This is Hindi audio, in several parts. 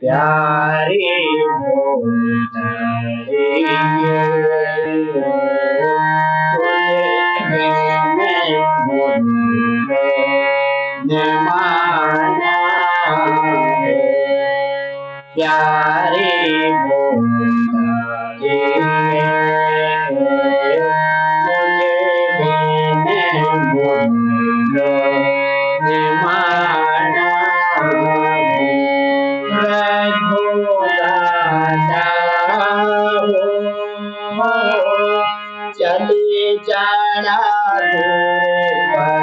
प्यारे माना है प्यारे चली जाना दूर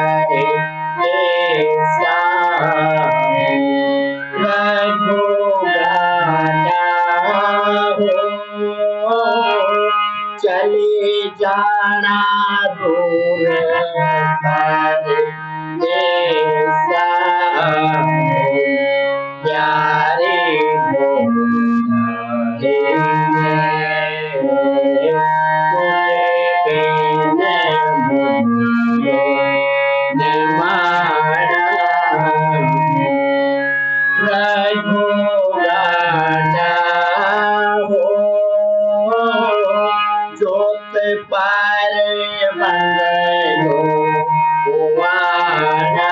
परे चली जाना दूर परे प्यारे जोत पर बंगलो वाना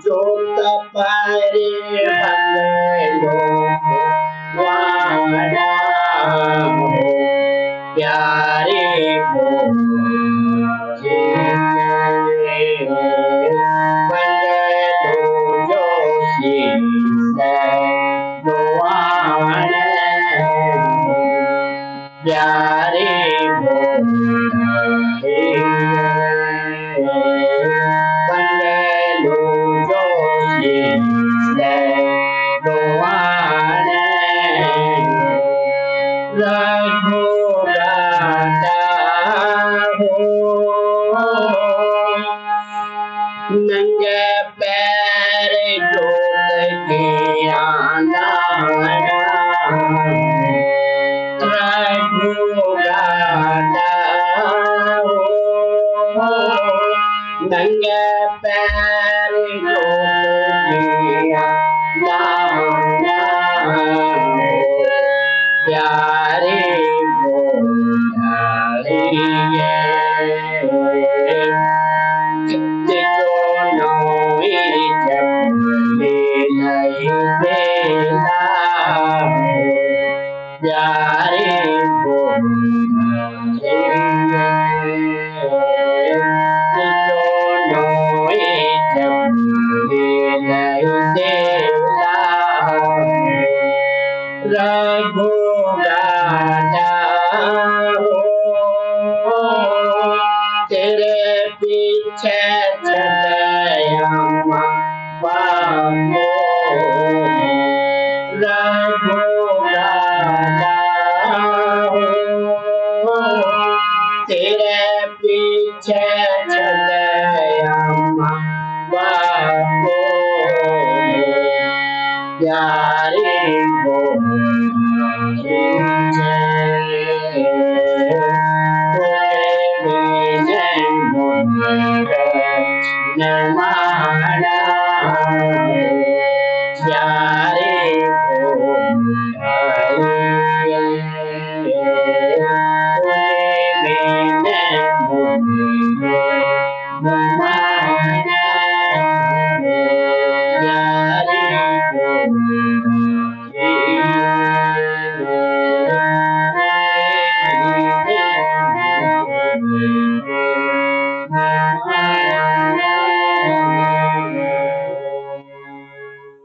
जोत पर बंगलो वाना प्यारे प्यारे बंगलो जोशी रघुराजा हो नंगे पैर जोत के आना रघुराजा हो नंगे पैर जोत के आना प्यारे प्यारे रघुराजा हो तेरे पीछे चले बाबो रघुराजा हो तेरे पीछे चले बाबो प्यारे नमाना